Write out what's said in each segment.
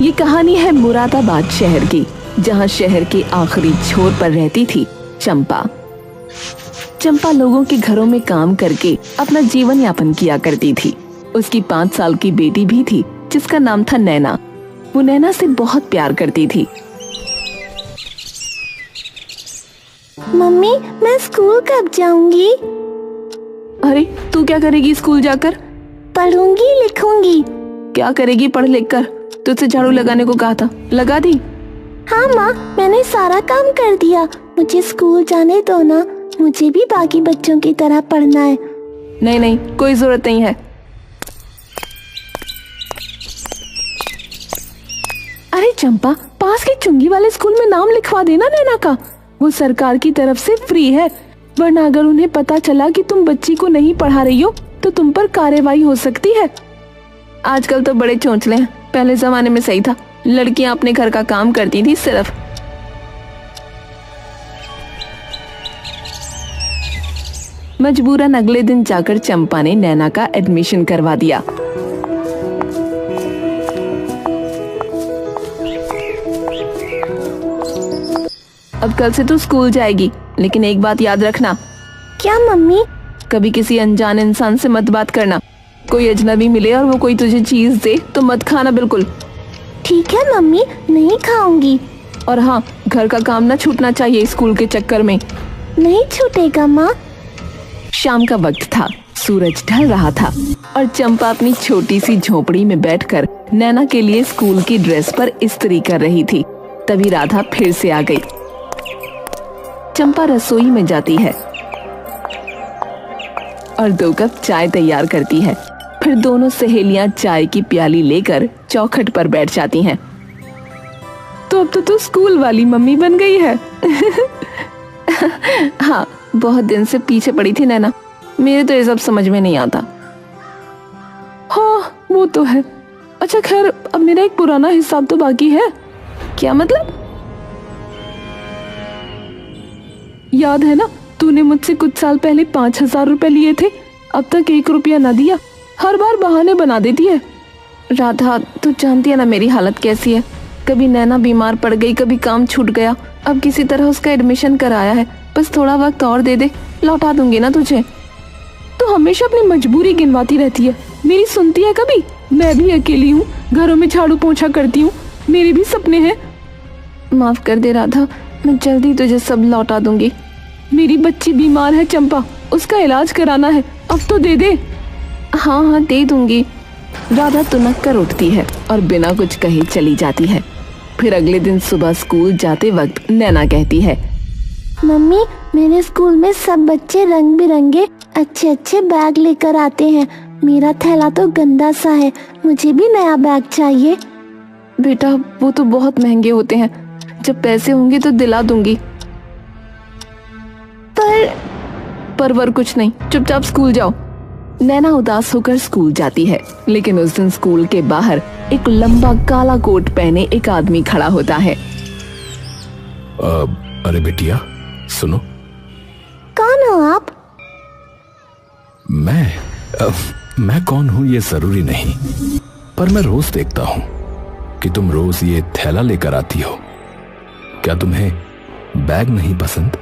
ये कहानी है मुरादाबाद शहर की, जहाँ शहर के आखिरी छोर पर रहती थी चंपा। चंपा लोगों के घरों में काम करके अपना जीवन यापन किया करती थी। उसकी 5 साल की बेटी भी थी जिसका नाम था नैना। वो नैना से बहुत प्यार करती थी। मम्मी, मैं स्कूल कब जाऊंगी? अरे तू क्या करेगी स्कूल जाकर? पढ़ूंगी लिखूंगी। क्या करेगी पढ़ लिख कर? तुझसे झाड़ू लगाने को कहा था, लगा दी? हाँ माँ, मैंने सारा काम कर दिया। मुझे स्कूल जाने दो ना, मुझे भी बाकी बच्चों की तरह पढ़ना है। नहीं नहीं, कोई जरूरत नहीं है। अरे चंपा, पास के चुंगी वाले स्कूल में नाम लिखवा देना नैना का। वो सरकार की तरफ से फ्री है, वरना अगर उन्हें पता चला कि तुम बच्ची को नहीं पढ़ा रही हो तो तुम पर कार्रवाई हो सकती है। आजकल तो बड़े चोंचले हैं, पहले जमाने में सही था, लड़कियां अपने घर का काम करती थी सिर्फ। मजबूरन अगले दिन जाकर चंपा ने नैना का एडमिशन करवा दिया। अब कल से तू स्कूल जाएगी, लेकिन एक बात याद रखना। क्या मम्मी? कभी किसी अनजान इंसान से मत बात करना। कोई अजनबी मिले और वो कोई तुझे चीज दे तो मत खाना बिल्कुल। ठीक है मम्मी, नहीं खाऊंगी। और हाँ, घर का काम ना छूटना चाहिए स्कूल के चक्कर में। नहीं छूटेगा माँ। शाम का वक्त था, सूरज ढल रहा था और चंपा अपनी छोटी सी झोपड़ी में बैठकर नैना के लिए स्कूल की ड्रेस पर इस्त्री कर रही थी। तभी राधा फिर से आ गई। चंपा रसोई में जाती है और 2 कप चाय तैयार करती है। फिर दोनों सहेलियां चाय की प्याली लेकर चौखट पर बैठ जाती हैं। तो अब तो तू स्कूल वाली मम्मी बन गई है। हाँ, बहुत दिन से पीछे पड़ी थी नैना, मेरे तो ये सब समझ में नहीं आता। हाँ वो तो है। अच्छा खैर, अब मेरा एक पुराना हिसाब तो बाकी है। क्या मतलब? याद है ना, तूने मुझसे कुछ साल पहले 5,000 रुपए लिए थे, अब तक 1 रुपया न दिया। हर बार बहाने बना देती है। राधा, तू जानती है ना मेरी हालत कैसी है। कभी नैना बीमार पड़ गई, कभी काम छूट गया, अब किसी तरह उसका एडमिशन कराया है। बस थोड़ा वक्त और दे दे, लौटा दूंगी ना तुझे। तो हमेशा अपनी मजबूरी गिनवाती रहती है, मेरी सुनती है कभी? मैं भी अकेली हूँ, घरों में झाड़ू पोंछा करती हूँ, मेरे भी सपने हैं। माफ कर दे राधा, मैं जल्दी तुझे सब लौटा दूंगी। मेरी बच्ची बीमार है चंपा, उसका इलाज कराना है, अब तो दे दे। हाँ हाँ दे दूंगी। राधा तुनक कर उठती है और बिना कुछ कहे चली जाती है। फिर अगले दिन सुबह स्कूल जाते वक्त नैना कहती है, मम्मी, मेरे स्कूल में सब बच्चे रंग बिरंगे अच्छे अच्छे बैग लेकर आते हैं। मेरा थैला तो गंदा सा है, मुझे भी नया बैग चाहिए। बेटा वो तो बहुत महंगे होते हैं, जब पैसे होंगे तो दिला दूंगी। पर कुछ नहीं, चुपचाप स्कूल जाओ। नैना उदास होकर स्कूल जाती है, लेकिन उस दिन स्कूल के बाहर एक लंबा काला कोट पहने एक आदमी खड़ा होता है। अरे बेटिया सुनो। कौन हो आप? मैं कौन हूँ ये जरूरी नहीं, पर मैं रोज देखता हूँ कि तुम रोज ये थैला लेकर आती हो। क्या तुम्हें बैग नहीं पसंद?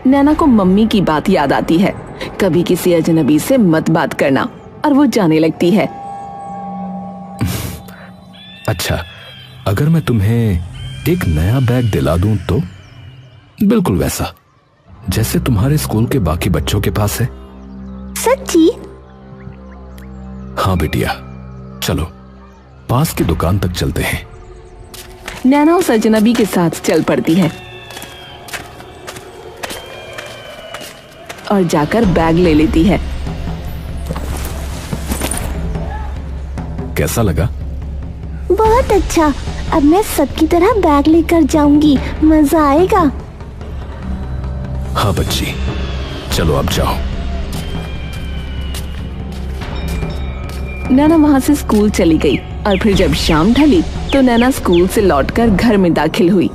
नैना को मम्मी की बात याद आती है, कभी किसी अजनबी से मत बात करना, और वो जाने लगती है। अच्छा, अगर मैं तुम्हें एक नया बैग दिला दूं तो? बिल्कुल वैसा जैसे तुम्हारे स्कूल के बाकी बच्चों के पास है। सच्ची? हाँ बेटिया, चलो पास की दुकान तक चलते हैं। नैना उस अजनबी के साथ चल पड़ती है और जाकर बैग ले लेती है। कैसा लगा? बहुत अच्छा, अब मैं सबकी तरह बैग लेकर जाऊंगी, मजा आएगा। हाँ बच्ची, चलो अब जाओ। नैना वहाँ से स्कूल चली गई और फिर जब शाम ढली तो नैना स्कूल से लौटकर घर में दाखिल हुई।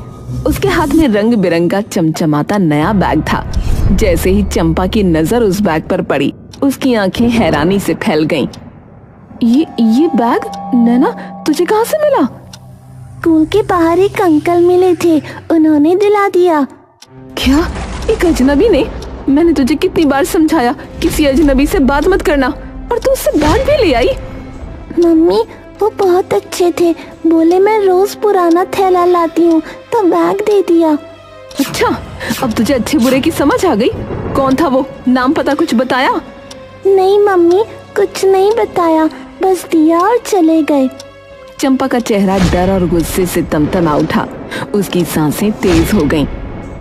उसके हाथ में रंग बिरंगा चमचमाता नया बैग था। जैसे ही चंपा की नजर उस बैग पर पड़ी, उसकी आंखें हैरानी से फैल गईं। ये बैग नैना तुझे कहाँ से मिला? स्कूल के बाहर एक अंकल मिले थे, उन्होंने दिला दिया। क्या? एक अजनबी ने? मैंने तुझे कितनी बार समझाया किसी अजनबी से बात मत करना, और तू उससे बैग भी ले आई। मम्मी वो बहुत अच्छे थे, बोले मैं रोज पुराना थैला लाती हूँ तो बैग दे दिया। अच्छा, अब तुझे अच्छे बुरे की समझ आ गई। कौन था वो? नाम पता कुछ बताया? नहीं मम्मी, कुछ नहीं बताया, बस दिया और चले गए। चंपा का चेहरा डर और गुस्से से तमतमा उठा, उसकी सांसें तेज हो गईं।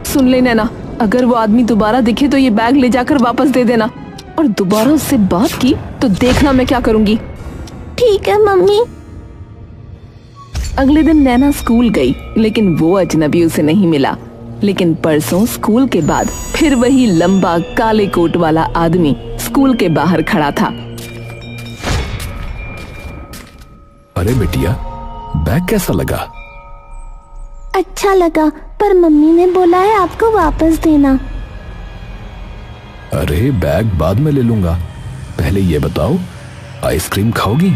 सुन ले नैना, अगर वो आदमी दोबारा दिखे तो ये बैग ले जाकर वापस दे देना, और दोबारा उससे बात की तो देखना मैं क्या करूंगी। ठीक है मम्मी। अगले दिन नैना स्कूल गई, लेकिन वो अजनबी उसे नहीं मिला। लेकिन परसों स्कूल के बाद फिर वही लंबा काले कोट वाला आदमी स्कूल के बाहर खड़ा था। अरे बेटिया, बैग कैसा लगा? अच्छा लगा, पर मम्मी ने बोला है आपको वापस देना। अरे बैग बाद में ले लूंगा, पहले ये बताओ आइसक्रीम खाओगी?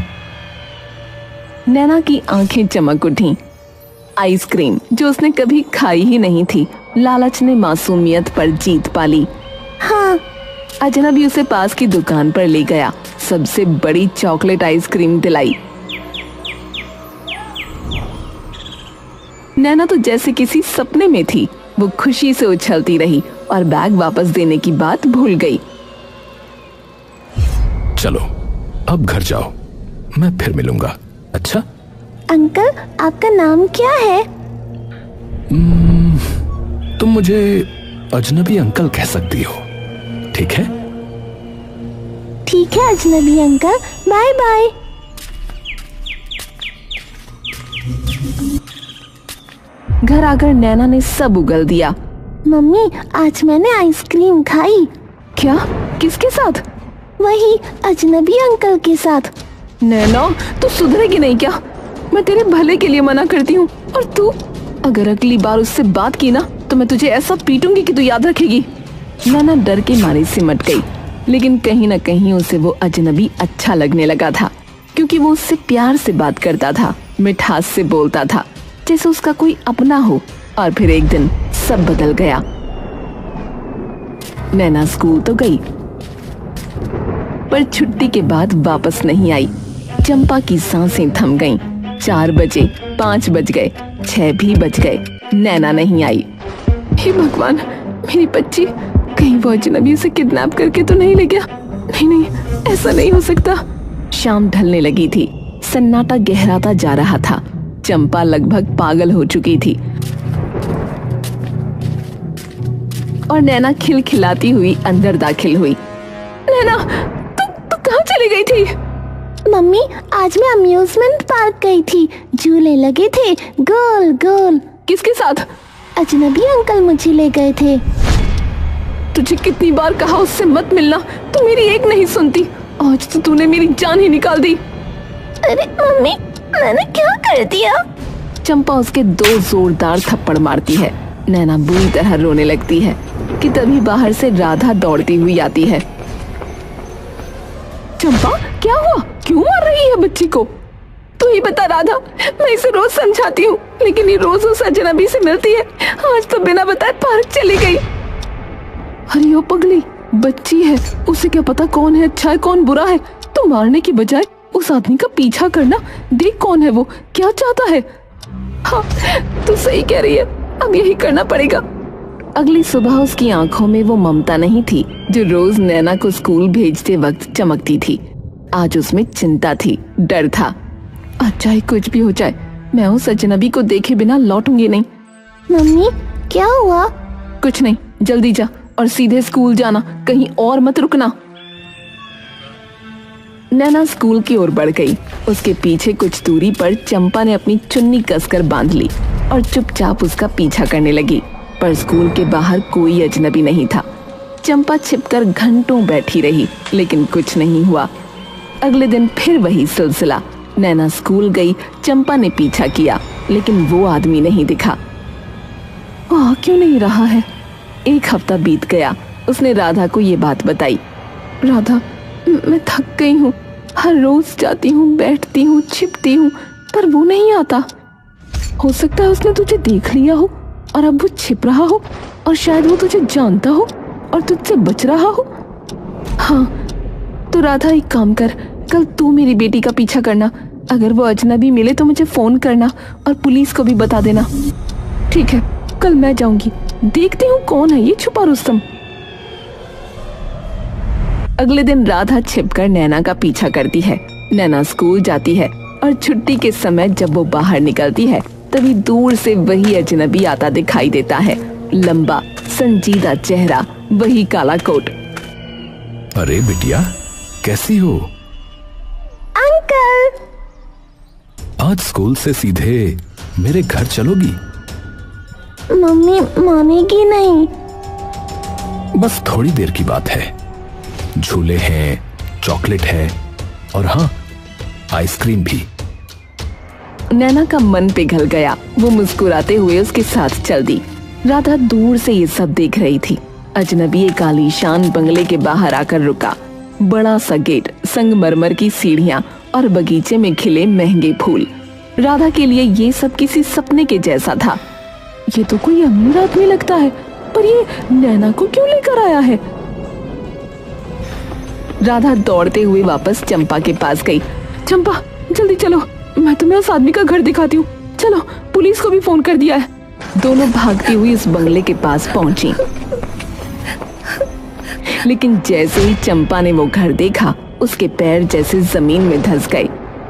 नैना की आंखें चमक उठी। आइसक्रीम जो उसने कभी खाई ही नहीं थी, लालच ने मासूमियत पर जीत पाली। हाँ। अजनबी उसे पास की दुकान पर ले गया, सबसे बड़ी चॉकलेट आइसक्रीम दिलाई। नैना तो जैसे किसी सपने में थी, वो खुशी से उछलती रही और बैग वापस देने की बात भूल गई। चलो अब घर जाओ, मैं फिर मिलूंगा। अच्छा अंकल, आपका नाम क्या है? तुम मुझे अजनबी अंकल कह सकती हो, ठीक है? ठीक है अजनबी अंकल, बाय बाय। घर आकर नैना ने सब उगल दिया। मम्मी आज मैंने आइसक्रीम खाई। क्या? किसके साथ? वही अजनबी अंकल के साथ। नैना तू सुधरेगी नहीं क्या? मैं तेरे भले के लिए मना करती हूँ, और तू अगर अगली बार उससे बात की ना तो मैं तुझे ऐसा पीटूंगी कि तू याद रखेगी। नैना डर के मारे सिमट गई, लेकिन कहीं न कहीं उसे वो अजनबी अच्छा लगने लगा था, क्योंकि वो उससे प्यार से बात करता था, मिठास से बोलता था, जैसे उसका कोई अपना हो। और फिर एक दिन सब बदल गया। नैना स्कूल तो गई, पर छुट्टी के बाद वापस नहीं आई। चंपा की सांसें थम गईं। 4 बजे, 5 बज गए, 6 भी बज गए, नैना नहीं आई। हे भगवान, मेरी बच्ची, कहीं वो अजनबी उसे किडनैप करके तो नहीं ले गया? नहीं नहीं, ऐसा नहीं हो सकता। शाम ढलने लगी थी, सन्नाटा गहराता जा रहा था। चंपा लगभग पागल हो चुकी थी, और नैना खिलखिलाती हुई अंदर दाखिल हुई। नैना, तू कहाँ चली गई थी? मम्मी आज मैं अम्यूजमेंट पार्क गई थी, झूले लगे थे गोल गोल। किसके साथ? अजनबी अंकल मुझे ले गए थे। तुझे कितनी बार कहा उससे मत मिलना, तू मेरी एक नहीं सुनती। आज तो तूने मेरी जान ही निकाल दी। अरे मम्मी, मैंने क्या कर दिया? चंपा उसके 2 जोरदार थप्पड़ मारती है। नैना बुरी तरह रोने लगती है कि तभी बाहर से राधा दौड़ती हुई आती है। चंपा, क्या हुआ? क्यों मार रही है बच्ची को? तू ही बता राधा, मैं इसे रोज समझाती हूँ, लेकिन ये रोज उस अजनबी से मिलती है। आज तो बिना बताए पार्क चली गई। अरे ओ पगली, बच्ची है, उसे क्या पता कौन है अच्छा है कौन बुरा है। तो मारने की बजाय उस आदमी का पीछा करना, देख कौन है वो, क्या चाहता है। हाँ, तू सही कह रही है, अब यही करना पड़ेगा। अगली सुबह उसकी आंखों में वो ममता नहीं थी जो रोज नैना को स्कूल भेजते वक्त चमकती थी। आज उसमें चिंता थी, डर था। आज चाहे कुछ भी हो जाए, मैं उस अजनबी को देखे बिना लौटूंगी नहीं। मम्मी क्या हुआ? कुछ नहीं, जल्दी जा और सीधे स्कूल जाना, कहीं और मत रुकना। नैना स्कूल की ओर बढ़ गई। उसके पीछे कुछ दूरी पर चंपा ने अपनी चुन्नी कसकर बांध ली और चुपचाप उसका पीछा करने लगी। पर स्कूल के बाहर कोई अजनबी नहीं था। चंपा छिपकर घंटों बैठी रही, लेकिन कुछ नहीं हुआ। अगले दिन फिर वही सिलसिला। नैना स्कूल गई, चंपा ने पीछा किया, लेकिन वो आदमी नहीं दिखा। आ क्यों नहीं रहा है? 1 हफ्ता बीत गया। उसने राधा को ये बात बताई। राधा, मैं थक गई हूँ, हर रोज जाती हूँ, बैठती हूँ, छिपती हूँ, पर वो नहीं आता। हो सकता है उसने तुझे देख लिया हो और अब वो छिप रहा हो, और शायद वो तुझे जानता हो और तुझसे बच रहा हो। हाँ, तो राधा एक काम कर, कल तू मेरी बेटी का पीछा करना। अगर वो अजनबी मिले तो मुझे फोन करना और पुलिस को भी बता देना। ठीक है, कल मैं जाऊंगी, देखती हूँ कौन है ये छुपा रुस्तम। अगले दिन राधा छिपकर नैना का पीछा करती है। नैना स्कूल जाती है और छुट्टी के समय जब वो बाहर निकलती है तभी दूर से वही अजनबी आता दिखाई देता है। लंबा संजीदा चेहरा, वही काला कोट। अरे बिटिया, कैसी हो? अंकल, आज स्कूल से सीधे मेरे घर चलोगी? मम्मी मानेगी नहीं। बस थोड़ी देर की बात है। झूले हैं, चॉकलेट है और हाँ, आइसक्रीम भी। नैना का मन पिघल गया। वो मुस्कुराते हुए उसके साथ चल दी। राधा दूर से ये सब देख रही थी। अजनबी एक आलीशान बंगले के बाहर आकर रुका। बड़ा सा गेट, संगमरमर की सीढ़ियां और बगीचे में खिले महंगे फूल। राधा के लिए ये सब किसी सपने के जैसा था। ये तो कोई अमीर आदमी लगता है, पर ये नैना को क्यों लेकर आया है? राधा दौड़ते हुए वापस चंपा के पास गई। चंपा, जल्दी चलो, मैं तुम्हें उस आदमी का घर दिखाती हूँ। चलो, पुलिस को भी फोन कर दिया है। दोनों भागती हुई उस बंगले के पास पहुंची। लेकिन जैसे ही चंपा ने वो घर देखा, उसके पैर जैसे जमीन में धंस गए।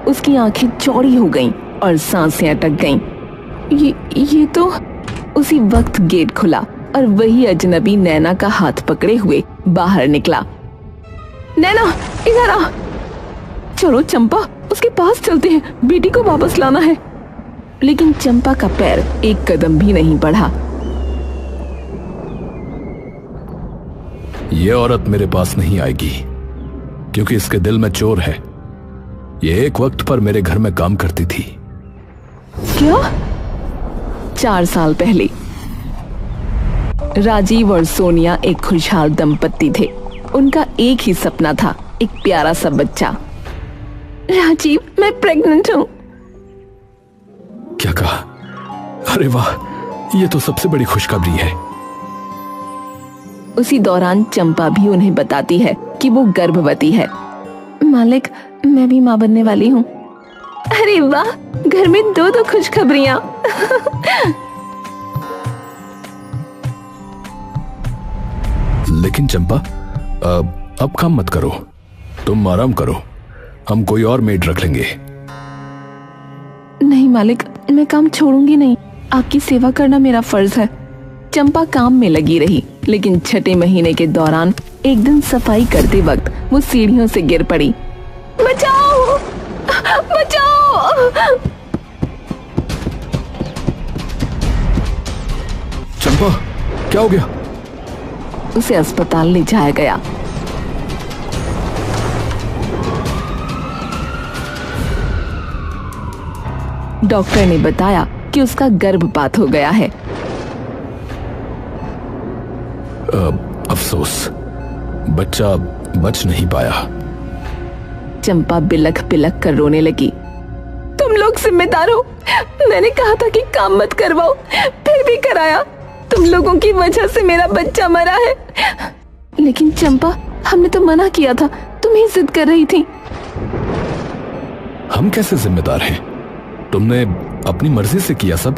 उसकी आंखें चौड़ी हो गईं और सांसें अटक गईं। ये तो उसी वक्त गेट खुला और वही अजनबी नैना का हाथ पकड़े हुए बाहर निकला। नैना, इधर आ। चलो चंपा, उसके पास चलते हैं, बेटी को वापस लाना है। लेकिन चंपा का पैर एक कदम भी नहीं बढ़ा। ये औरत मेरे पास नहीं आएगी, क्योंकि इसके दिल में चोर है। ये एक वक्त पर मेरे घर में काम करती थी। क्या? 4 साल पहले राजीव और सोनिया एक खुशहाल दंपत्ति थे। उनका एक ही सपना था, एक प्यारा सा बच्चा। राजीव, मैं प्रेग्नेंट हूँ। क्या कहा? अरे वाह, ये तो सबसे बड़ी खुशखबरी है। उसी दौरान चंपा भी उन्हें बताती है कि वो गर्भवती है। मालिक, मैं भी मां बनने वाली हूँ। अरे वाह, घर में 2 खुशखबरियां। लेकिन चंपा, अब काम मत करो, तुम आराम करो, हम कोई और मेड रख लेंगे। नहीं मालिक, मैं काम छोड़ूंगी नहीं। आपकी सेवा करना मेरा फर्ज है। चंपा काम में लगी रही, लेकिन 6ठे महीने के दौरान एक दिन सफाई करते वक्त वो सीढ़ियों से गिर पड़ी। बचाओ, बचाओ! चंपा, क्या हो गया? उसे अस्पताल ले जाया गया। डॉक्टर ने बताया कि उसका गर्भपात हो गया है। अफसोस, बच्चा बच नहीं पाया। चंपा बिलख बिलख कर रोने लगी। तुम लोग जिम्मेदार हो। मैंने कहा था कि काम मत करवाओ, फिर भी कराया। तुम लोगों की वजह से मेरा बच्चा मरा है। लेकिन चंपा, हमने तो मना किया था, तुम ही जिद कर रही थी। हम कैसे जिम्मेदार हैं? तुमने अपनी मर्जी से किया सब।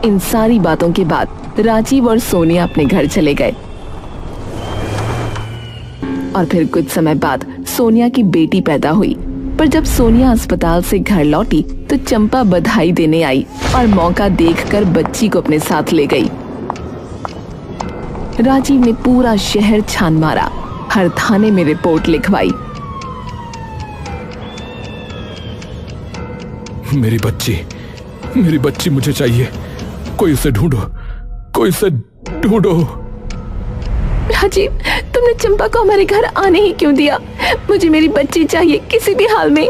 इन सारी बातों के बाद राजीव और सोनिया अपने घर चले गए। और फिर कुछ समय बाद सोनिया की बेटी पैदा हुई। पर जब सोनिया अस्पताल से घर लौटी तो चंपा बधाई देने आई और मौका देखकर बच्ची को अपने साथ ले गई। राजीव ने पूरा शहर छान मारा, हर थाने में रिपोर्ट लिखवाई। मेरी बच्ची मुझे चाहिए। कोई उसे ढूंढो, कोई उसे ढूंढो। राजीव, तुमने चंपा को हमारे घर आने ही क्यों दिया? मुझे मेरी बच्ची चाहिए किसी भी हाल में।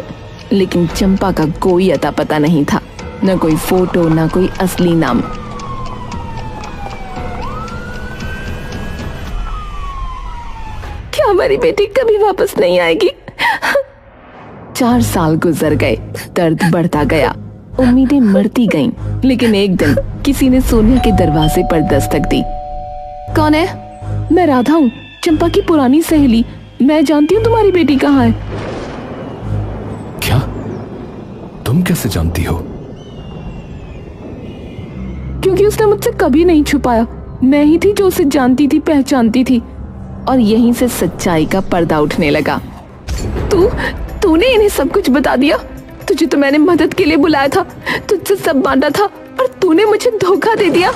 लेकिन चंपा का कोई अता पता नहीं था, न कोई फोटो, न कोई असली नाम। क्या हमारी बेटी कभी वापस नहीं आएगी? 4 साल गुजर गए, दर्द बढ़ता गया। उम्मीदें मरती गईं, लेकिन एक दिन किसी ने सोनिया के दरवाजे पर दस्तक दी। कौन है? मैं राधा हूँ, चंपा की पुरानी सहेली। मैं जानती हूँ तुम्हारी बेटी कहाँ है। क्या? तुम कैसे जानती हो? क्योंकि उसने मुझसे कभी नहीं छुपाया। मैं ही थी जो उसे जानती थी, पहचानती थी। और यहीं से सच्चाई का पर्दा उठने लगा। तूने इन्हें सब कुछ बता दिया? तुझे तो मैंने मदद के लिए बुलाया था, तुझसे सब बांटा था, और तूने मुझे धोखा दे दिया।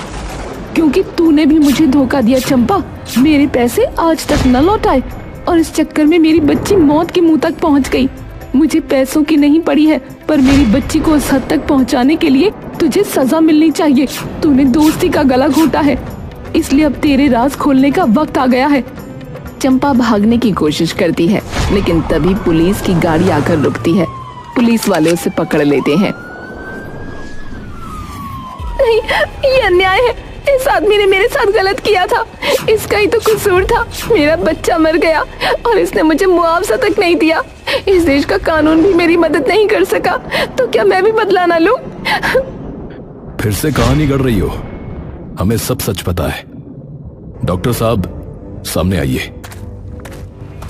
क्योंकि तूने भी मुझे धोखा दिया चंपा। मेरे पैसे आज तक न लौटाए और इस चक्कर में मेरी बच्ची मौत के मुंह तक पहुंच गई। मुझे पैसों की नहीं पड़ी है, पर मेरी बच्ची को उस हद तक पहुंचाने के लिए तुझे सजा मिलनी चाहिए। तूने दोस्ती का गला घोटा है, इसलिए अब तेरे राज खोलने का वक्त आ गया है। चंपा भागने की कोशिश करती है, लेकिन तभी पुलिस की गाड़ी आकर रुकती है। पुलिस वाले उसे पकड़ लेते हैं। नहीं, ये अन्याय है। इस आदमी ने मेरे साथ गलत किया था, इसका ही तो कसूर था। मेरा बच्चा मर गया और इसने मुझे मुआवजा तक नहीं दिया। इस देश का कानून भी मेरी मदद नहीं कर सका, तो क्या मैं भी बदला ना लूं? फिर से कहानी गढ़ रही हो। हमें सब सच पता है। डॉक्टर साहब, सामने आइए।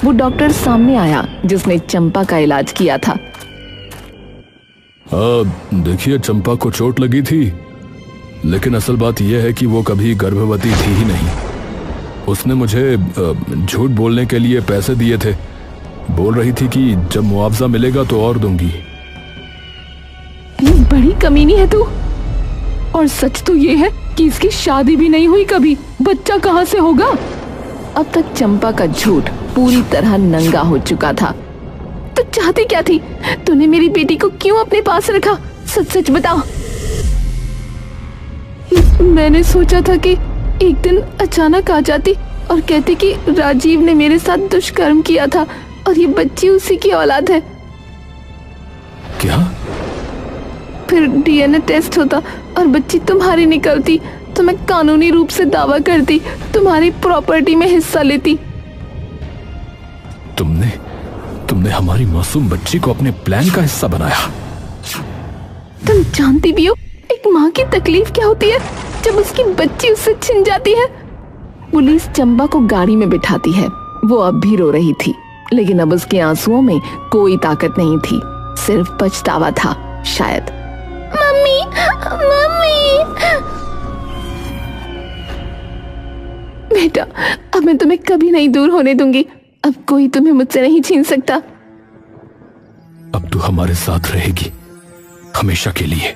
वो डॉक्टर सामने आया जिसने चंपा का इलाज किया था। देखिए, चंपा को चोट लगी थी, लेकिन असल बात यह है कि वो कभी गर्भवती थी ही नहीं। उसने मुझे झूठ बोलने के लिए पैसे दिए थे। बोल रही थी कि जब मुआवजा मिलेगा तो और दूंगी। बड़ी कमीनी है तू। और सच तो ये है कि इसकी शादी भी नहीं हुई कभी। बच्चा कहाँ से होगा? अब तक चंपा का झूठ पूरी तरह नंगा हो चुका था। तू चाहती क्या थी? तूने मेरी बेटी को क्यों अपने पास रखा? सच सच बता। मैंने सोचा था कि एक दिन अचानक आ जाती और कहती कि राजीव ने मेरे साथ दुष्कर्म किया था और ये बच्ची उसी की औलाद है। क्या? फिर डीएनए टेस्ट होता और बच्ची तुम्हारी निकलती तो मैं कानूनी रूप से दावा करती, तुम्हारी प्रॉपर्टी में हिस्सा लेती। तुमने हमारी मासूम बच्ची को अपने प्लान का हिस्सा बनाया। तुम जानती भी हो एक माँ की तकलीफ क्या होती है जब उसकी बच्ची उससे छिन जाती है। पुलिस चंपा को गाड़ी में बिठाती है। वो अब भी रो रही थी, लेकिन अब उसके आंसुओं में कोई ताकत नहीं थी, सिर्फ पछतावा था शायद। Mummy, mummy. बेटा, अब मैं तुम्हें कभी नहीं दूर होने दूंगी। अब कोई तुम्हें मुझसे नहीं छीन सकता। अब तू हमारे साथ रहेगी, हमेशा के लिए।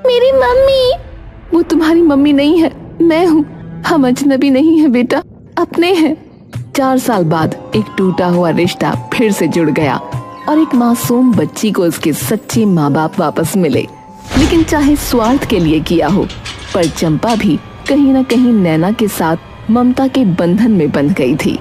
मेरी मम्मी। वो तुम्हारी मम्मी नहीं है, मैं हूँ। हम अजनबी नहीं है बेटा, अपने हैं। 4 साल बाद एक टूटा हुआ रिश्ता फिर से जुड़ गया और एक मासूम बच्ची को उसके सच्चे माँ बाप वापस मिले। लेकिन चाहे स्वार्थ के लिए किया हो, पर चंपा भी कहीं न कहीं नैना के साथ ममता के बंधन में बंध गई थी।